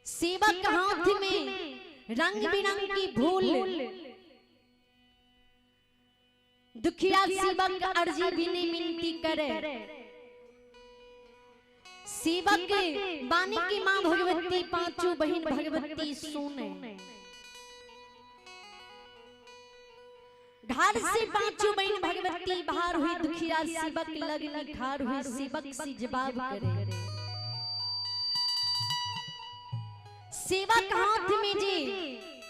सेवक हाथ में रंग बिरंग की फूल, दुखिया सेवक अर्जी बिने मिनती करे। सेवक बानी की मां भगवती पांचों बहन भगवती सुने। घर से पांचों बहन भगवती बाहर हुई, दुखिया सेवक लगनी घर हुई, सेवक से जवाब करे। सेवक हाथ में जे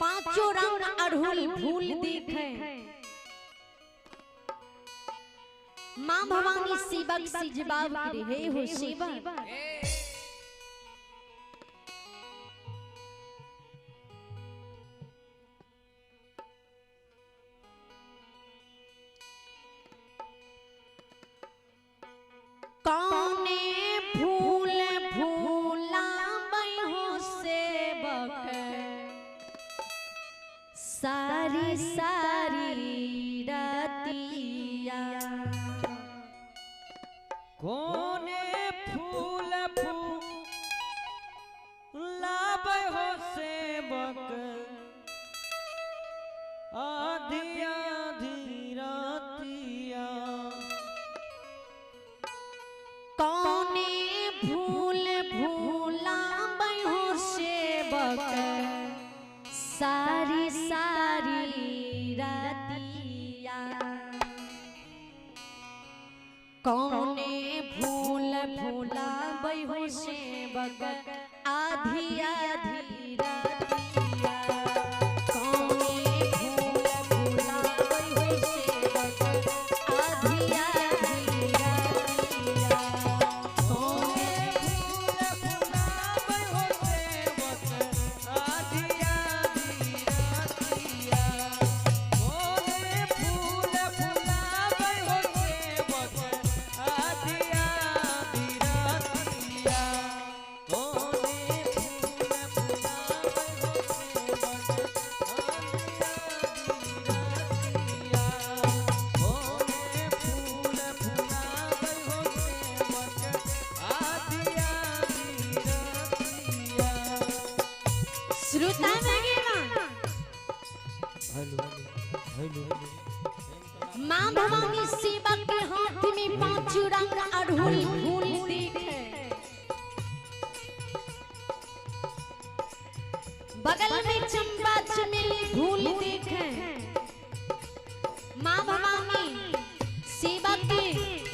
पांचों रंग अड़हुल फूल देखे, मां भवानी सेवक से जवाब करे, हे हो सेवक कौने फूल फूला हो सेवक सारी सारी रातिया। कोने फूल फूलाबै हो सेवक आधी आधी रातिया। कौने फूल फूलाबै हो सेवक सारी सारी रातिया। कौने फूल फूलाबै हो सेवक आधी आधी रातिया। कौने फूल फूलाबै हो सेवक आधी आधी रातिया। कोने फूल फूलाबै हो सेवक आधी आधी रातिया। कोने फूल फूलाबै हो सेवक आधी आधी रातिया। कोने फूल फूलाबै हो सेवक आधी आधी रातिया। श्रोता मां भवानी सेवक के हाथ में पांचों रंग अड़हुल फूल देखे, बगल में चंपा चमेली फूल देखे। मां भवानी सेवक के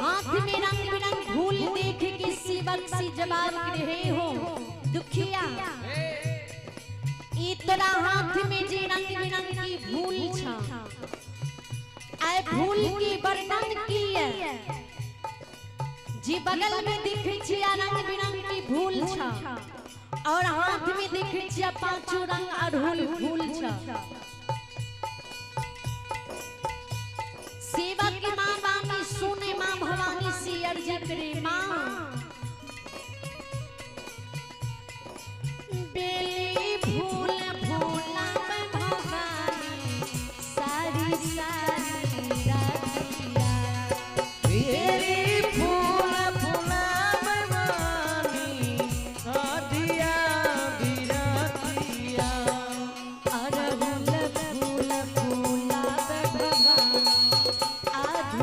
हाथ में रंग बिरंग फूल देख के सेवक से जवाब रहे हो, दुखिया ई तोरा हाथ में जे रंग बिरंग की फूल छा, आए फूल की वर्णन किए जी बगल में दिखे छिया रंग बिरंग की फूल छा और हाथ में दिखे छिया पांचों रंग अड़हुल फूल छा। सेवक की मां बानी सुने, मां भवानी से अर्जी करे, मां बेली फूल फूला भवानी सारी सारी रातिया। बेली फूल फूलाबै भवानी आधी आधी रातिया। अड़हुल फूल फूला भवानी आधी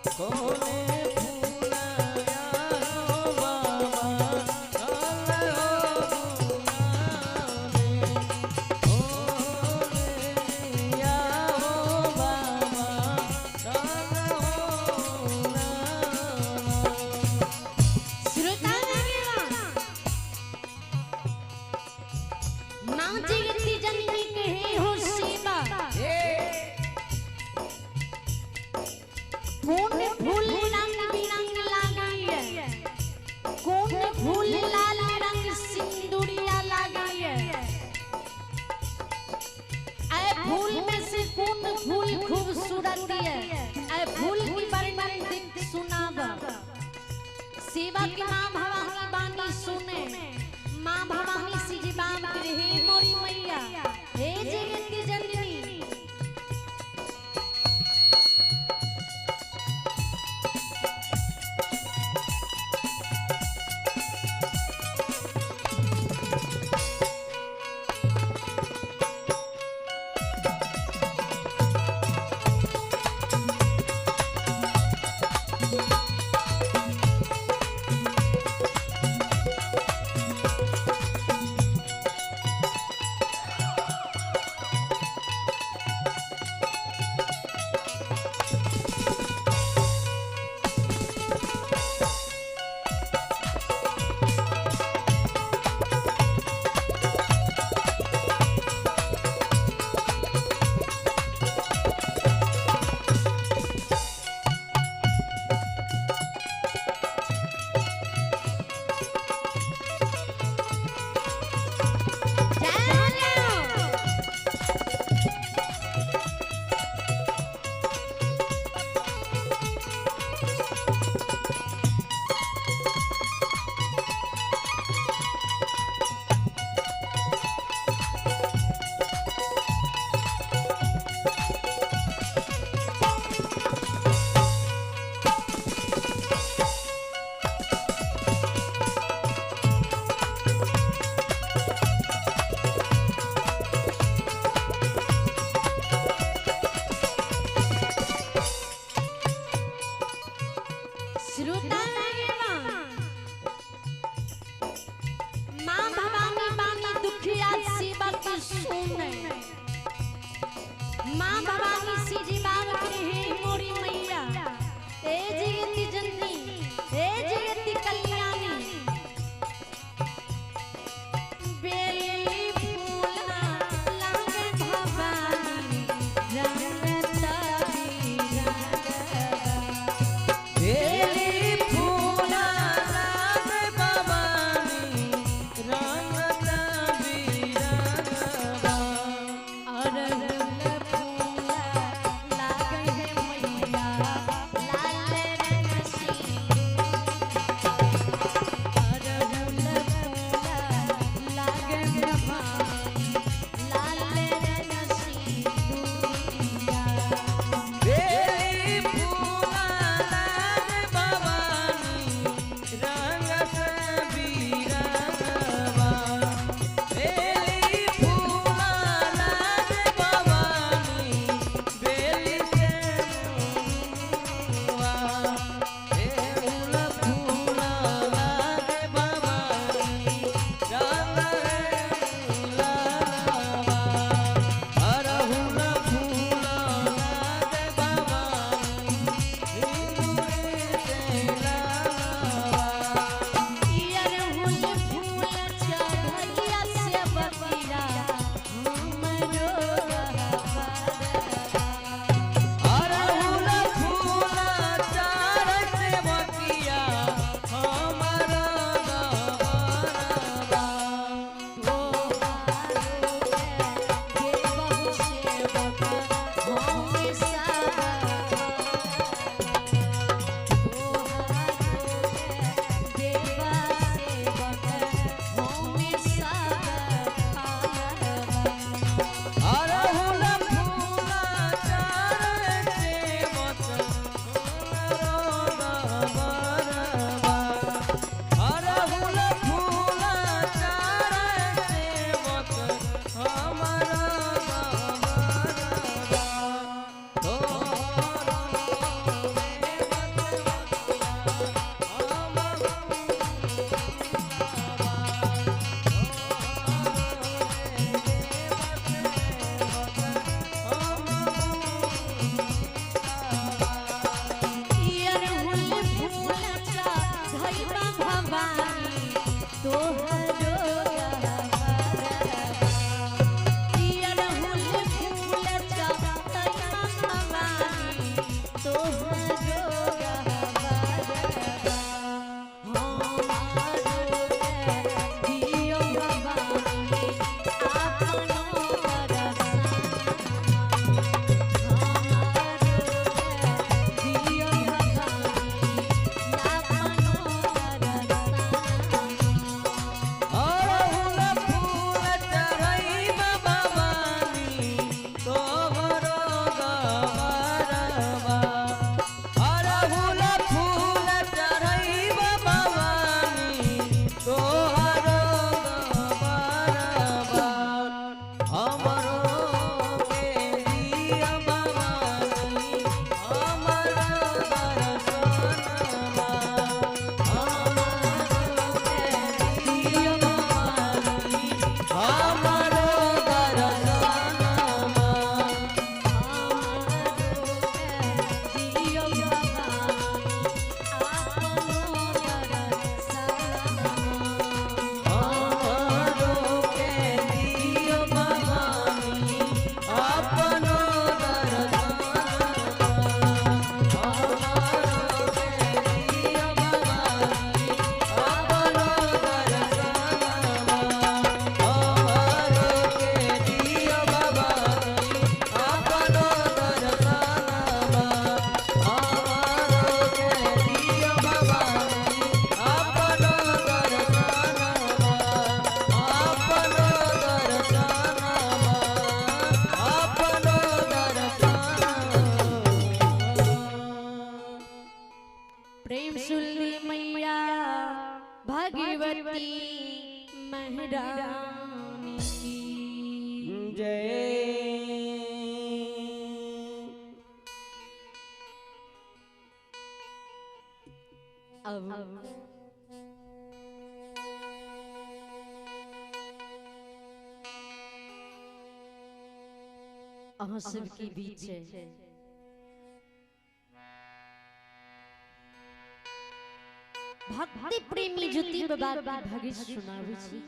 कोने फूलाया हो बाबा काल हो गुलाने कोने या हो बाबा काल हो गुलाना श्रोता नाचे इतनी जननी कहे हो सेवा कौन फूल रंग बिरंग लागी है कौन फूल लाल रंग सिंदूरिया लागी है ऐ फूल में से कौन फूल खूबसूरत है ऐ फूल की वर्णन दिख सुनावा सेवा के मां भवानी बानी सुने मां भवानी सिजी बाम रहे मोरी मैया हे जगत की जननी मां भवानी सीजी बाम रहे मोरी मैया ए जगती जननी ए जगती कल्याणी बेली फूला लागे भवानी रंगता बेली फूला लागे भवानी रंगता बीरनवा प्रेम सुल्ली मैया भगवती महारानी की जय। अब अहाँ सबके बीच है भक्ति प्रेमी ज्योति बाबा की भगत सुनाबे छी।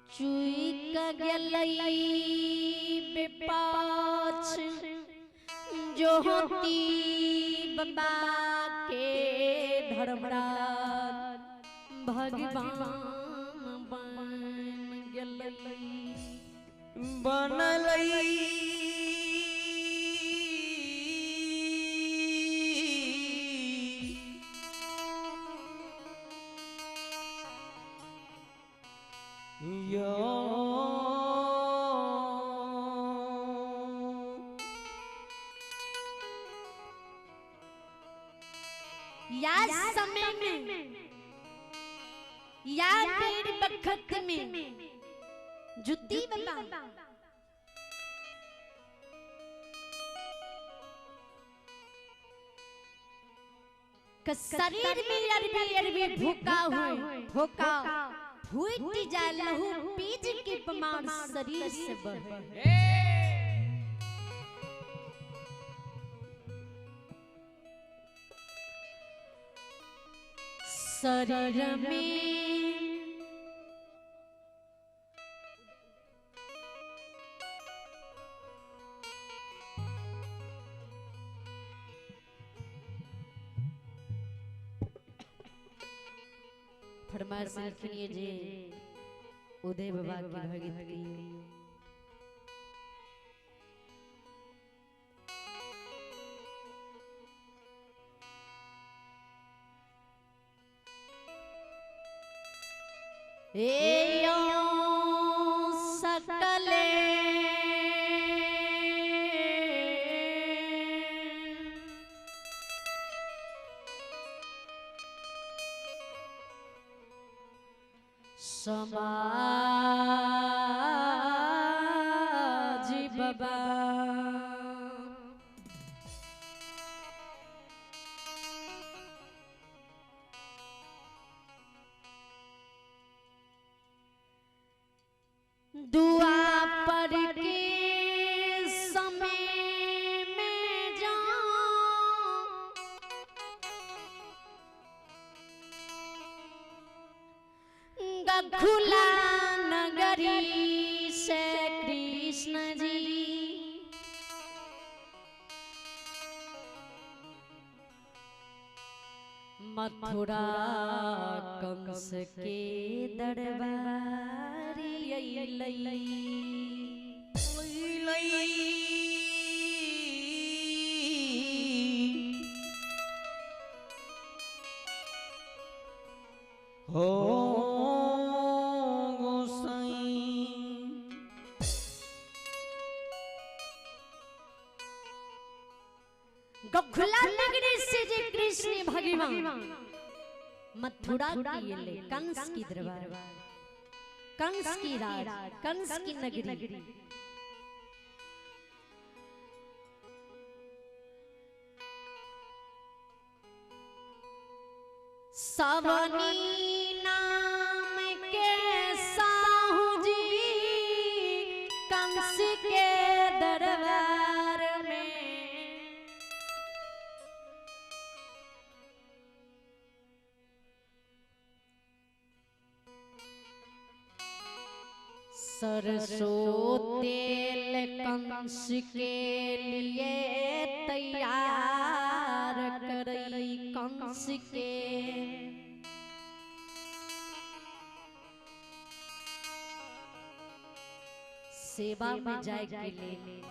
चुई का गलई बेपाछ जो होती बाबा के धर्मराज भगवान बन गलई बनलई या समय में या फिर वक्त में जुती बाबा शरीर में अरबी भूखा भूखा फूट जाए लहू पीज के प्रमाण शरीर से बहे। शरीर में फरमाइश लिखिए जे उदय बाबा की भगत ए सकले समाज बाबा दुआ पर के समय में खुला नगरी से कृष्ण जी मथुरा कंस के दरबारी हो खुला नगरी से जे कृष्ण भगवान मथुरा किए कंस की दरबार कंस की राज कंस की नगरी सवनी नाम के साहू जी कंस के दरबार में सरसों तेल कंस के लिए तैयार करई कंस के। सेवा में जाए के लिए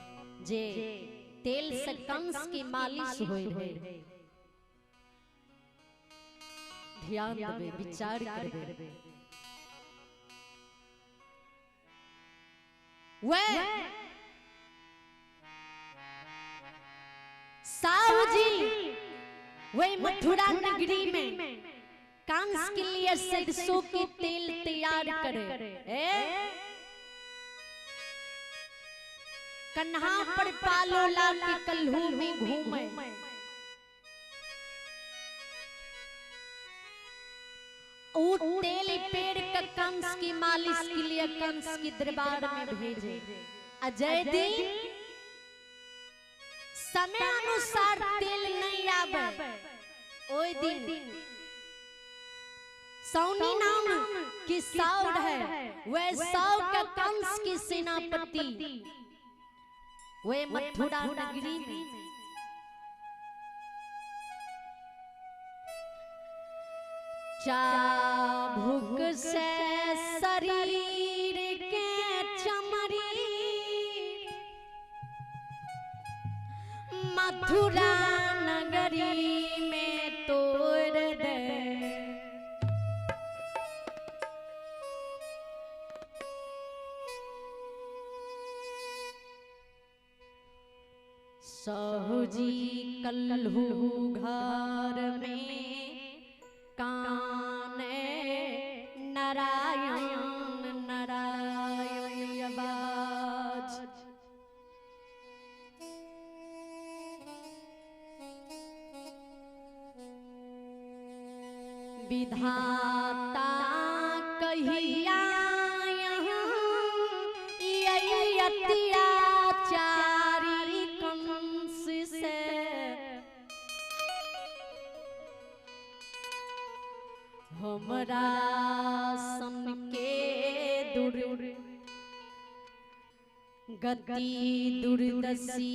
जे तेल से कंस की मालिश होय रहे, ध्यान देवे, विचार करबे। वे साहू जी वे मथुरा नगरी में कंस के लिए सरसों के तेल तैयार करे। कन्हा पर पालो ला के कल्हू में घूमे। तेल पेड़ का कंस की मालिश के लिए कंस की दरबार में भेजे। अजय दिन समय अनुसार तेल नहीं आवे। ओए दिन सौनी नाम की साउड है, वह साउड का कंस की सेनापति वे मथुरा नगरी में चाबुक से शरीर के चमड़ी मथुरा नगरी में तोड़ दे। साहू जी कल्हू घर में काने नारायण नारायण आवाज। विधाता कहिया यही अत्याचारी कंस से हमरा सन के गति दुर्दशी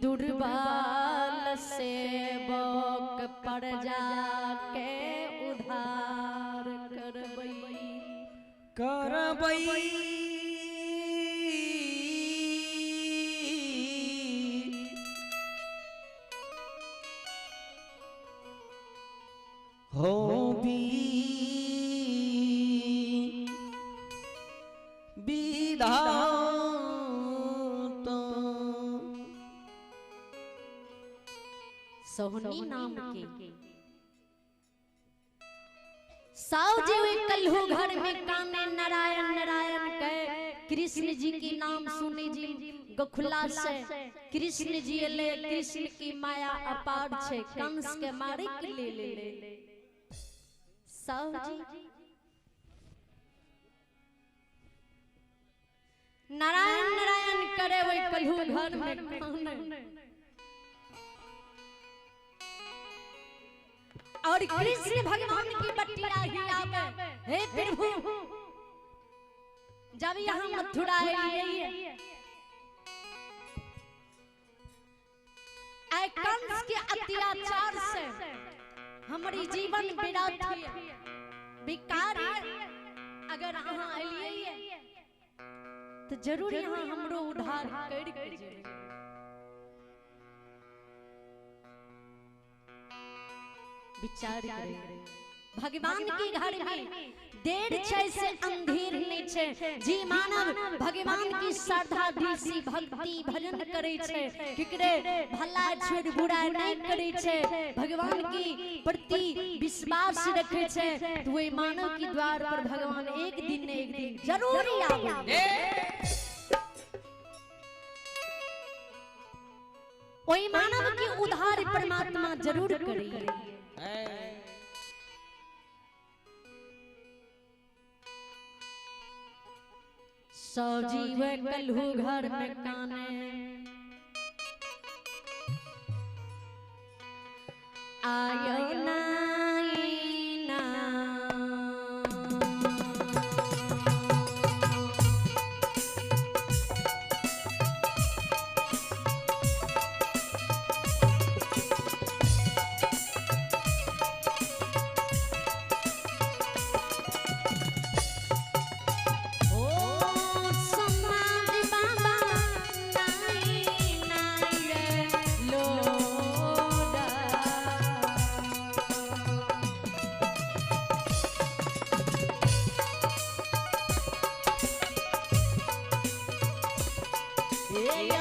दुर्बल सेवक पर जाके उधार करबई। हो सोहनी नाम के साहू जी वे कल्हू घर में काने नारायण नारायण कहे। कृष्ण जी की नाम सुने जी गखुला से कृष्ण जी ले। कृष्ण की माया अपार छे, कंस के मारे के ले साहू जी नारायण नारायण करे वे कल्हू घर में काने। और कृष्ण भगवान की बटिया ही आवे। हे प्रभु जब यहाँ मथुरा आई कंस के अत्याचार से हमारी जीवन विराट बेकार अगर यहाँ आइए तो जरूर यहाँ हमरो उद्धार कर। विचार करें भगवान के घर में देर छे से अंधेर नहीं छे। जी मानव भगवान की श्रद्धा दिसी भक्ति भजन करे छे, केकरे भला छोड़ बुरा नहीं करे छे, भगवान की प्रति विश्वास रखे छे, तो वे मानव के द्वार पर भगवान एक दिन जरूर आवे। ओई मानव के उद्धार परमात्मा जरूर करे। सजीव कल्हू घर में काने आयो नाइना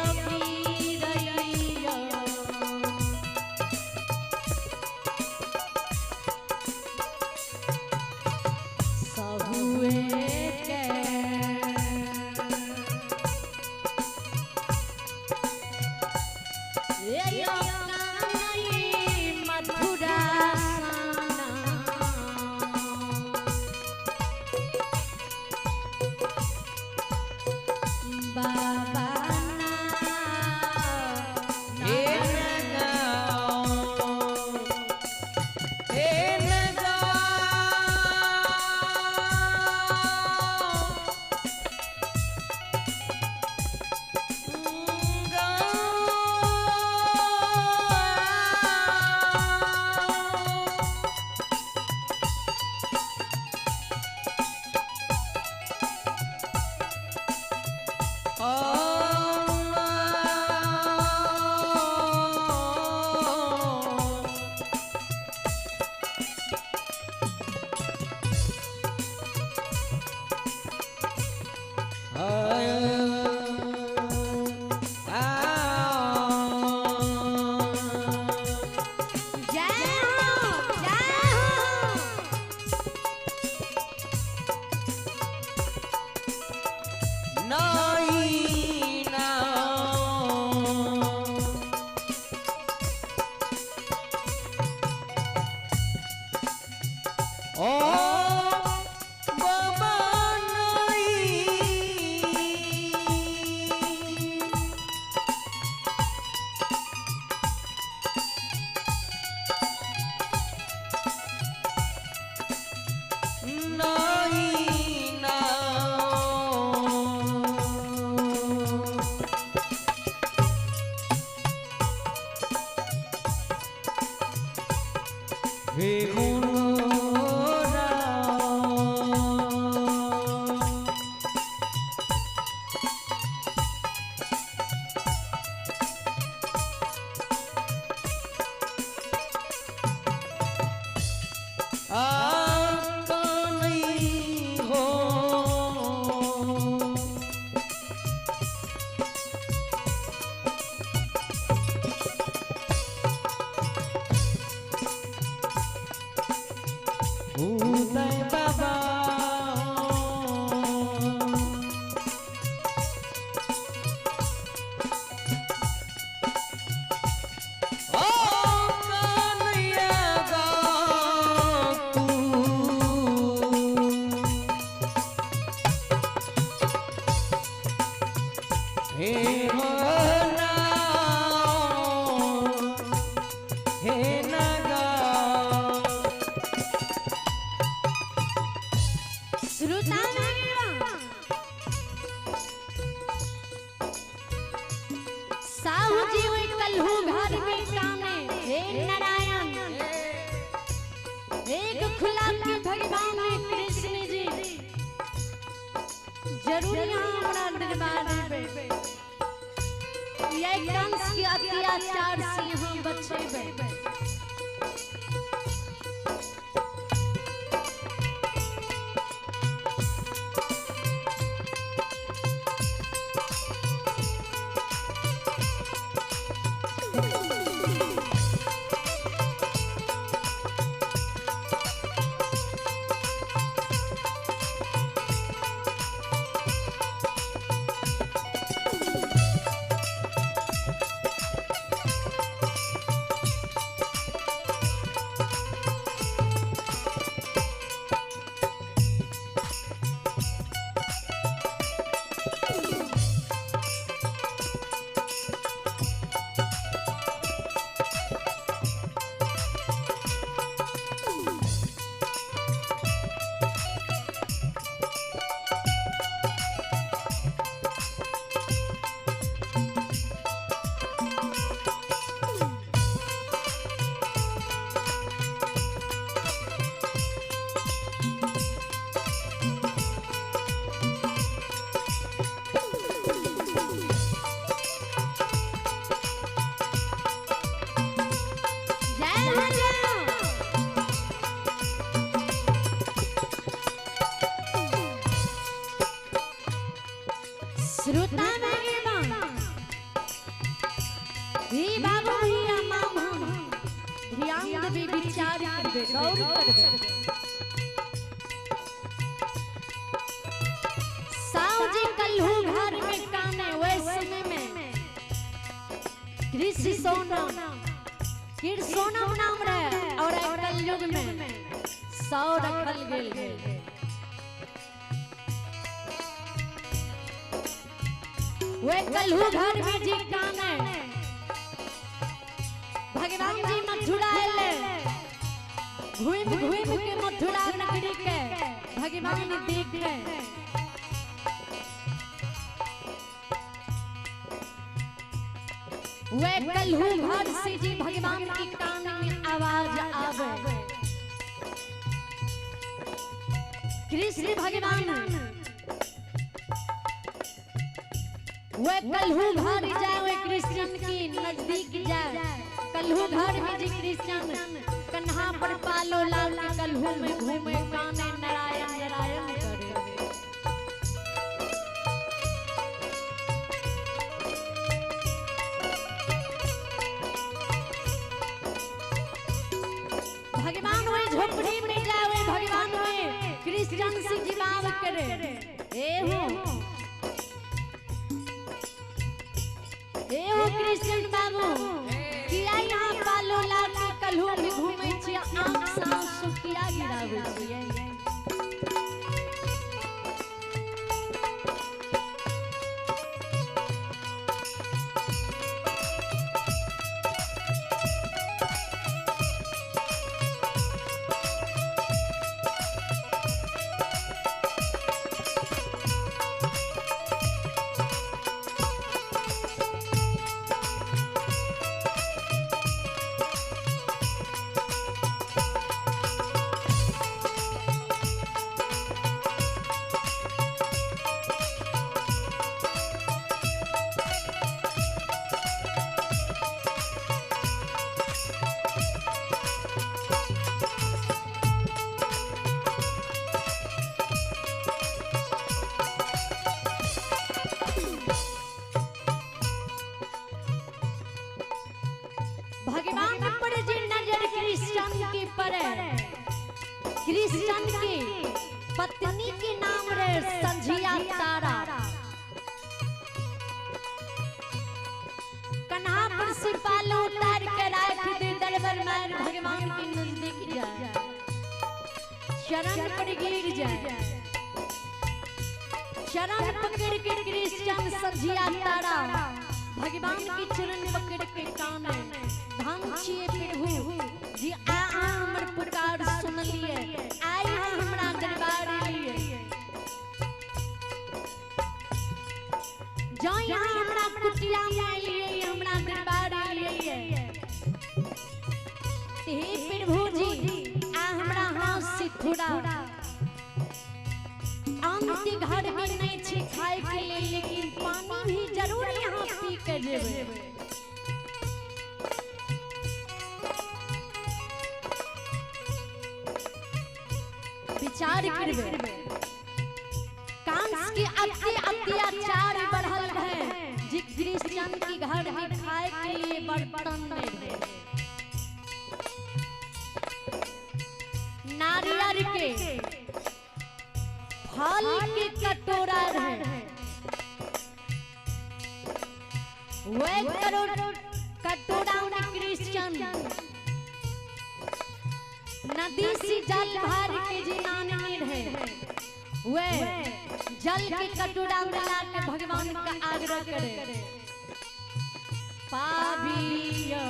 अबीरैया सहुए के यो काई मधुरा साना बाबा हे नगाओ हे नगाओ जय हो जय हो नाई नाओ ओ बाबा नाई नाई नाओ हे गुणोरा आपका नहीं हो उदय बाबा ओ कन्हैया गा तू हे नाओ हे नगा श्रोता साहू जी हुई कल्हू घर में काने हे नारायण एक खुला के भगवान कृष्ण जी जरूर यहाँ हमारा दरबार में ये कंस के अत्याचार से यहाँ बचेबे ही बाबू ही मामा ध्यान देवे विचार करबे गौर करबे साव जी कल्हू घर में काने वैसे समय में कृषि सोनम नाम रहे और कलयुग में 100 रखल गेल है वे कल्हू घर में जी काने भगवान जी मथुरा आले घूम के मथुरा नगरी के भगवान देखे वे कल्हू घर से जी भगवान की कान में आवाज आवे कृष्ण भगवान वे कल्हू घर जाए कृष्ण की नजदीक जाए कल्हू घर में जी कृष्ण कन्हा पर पालो लाल के कल्हू में घूमे काने नारायण नारायण करे भगवान वही झोपड़ी में जाए भगवान वही कृष्ण से जिबाव करे एहो कृष्ण बाबू किया यहाँ पालो लाल के कल्हू में घूमे छियै आँख से आंसू किया गिरावे छियै भगवान पर जी नजर कृष्ण के पर कृष्ण की पत्नी के नाम रे संझिया तारा कन्हा पर सिपालो उतार के राख दे दरबार में भगवान के नजदीक जाए शरण पर गिर जाए शरण पकड़ के कृष्ण संझिया तारा भगवान के चरण पकड़ के काने धन छिए प्रभु जी आ हमर पुकार सुन लिए आई हमरा दरबार लिए जो यहाँ हमरा कुटिया में लिए हमरा दरबार लिए हे प्रभु जी आ हमरा हाथ से थोड़ा अंत घर में नहीं छी खाए के लिए लेकिन पानी भी जरूर यहाँ पी के जेबे विचार करबे कांस के अत्याचार बढ़ल है जी कृष्ण के घर में खाए के लिए बर्तन नहीं नारियल के फल के कटोरा है वे कटोरा में कृष्ण नदी से जल भर के जिनाने रहे वे जल के कटोरा में ला के भगवान का आग्रह करे पाबिया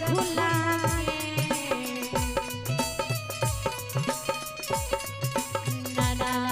खुला नारायण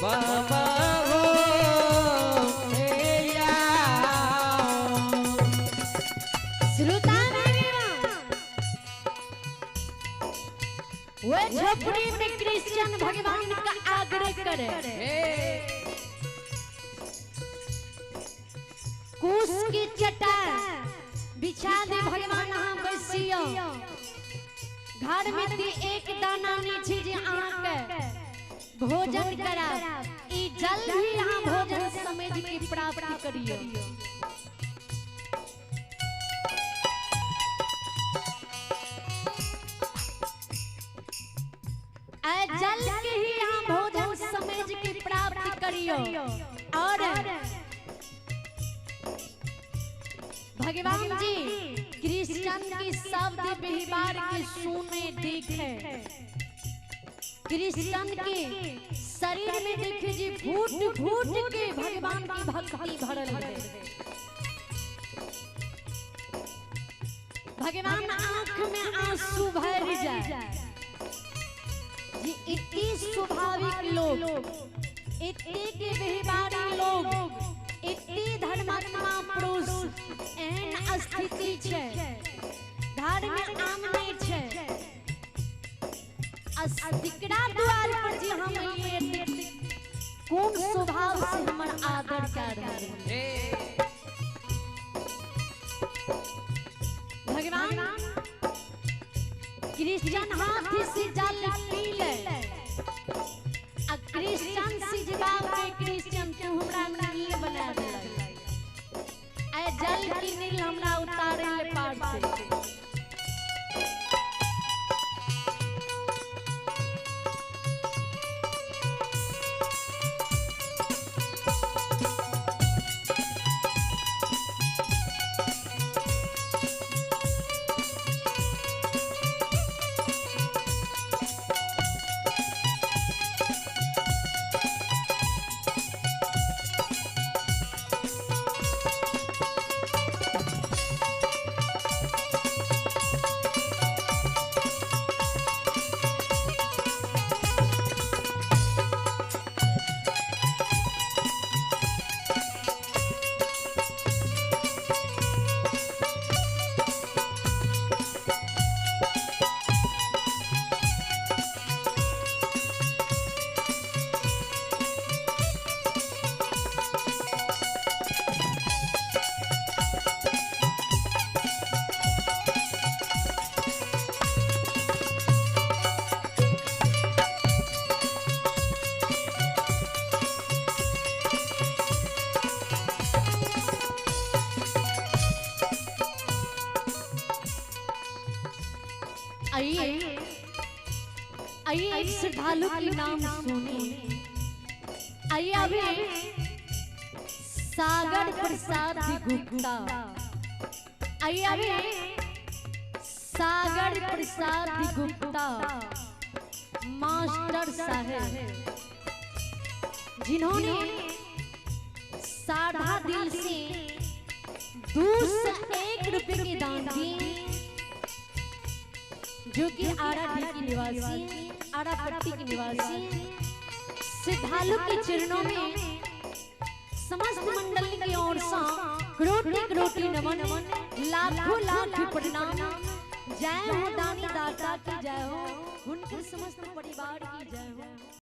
बाबा हो या श्रोता वो झोपड़ी में क्रिश्चियन भगवान का आग्रह करे कुश की चटाई बिछा दे भगवान हम बैसियो घर में ती एक दाना नीचे जे आके भोजन करा ई जल भी यहाँ भोजन समझ के प्राप्ति करियो जल के ही यहाँ भोजन समझ के प्राप्त करियो और भगवान जी क्रिश्चियन की शब्द व्यवहार के सुने देखे क्रिश्चियन के शरीर में देखे जी फूट फूट के भगवान की भक्ति भरल है भगवान आंख में आंसू भर जाए इतनी स्वाभाविक लोग इतने के व्यवहारी लोग इतनी धर्मात्मा पुरुष एहन स्थिति छे घर में आमने छे अस्तिकड़ा द्वार पर जी हम ये कौन स्वभाव से हमर आदर कर रहे भगवान क्रिश्चियन हाथ से जल पी ले आ क्रिश्चियन से जवाब के क्रिश्चियन तू हमरा नील बना दे ए जल की नील हमरा उतारे ले पार से आइए एक श्रद्धालु की नाम सुनिए आइए अभी सागर प्रसाद गुप्ता आइए अभी सागर प्रसाद गुप्ता मास्टर साहब जिन्होंने साधा दिल से 201 रुपए की दान दी जो कि आराधी की निवासी आरापट्टी की निवासी श्रद्धालु के चरणों में समस्त मंडल की ओर से करोटी नमन लाखों लाख प्रणाम जय हो दानी दाता की जय हो उनके समस्त परिवार की जय हो।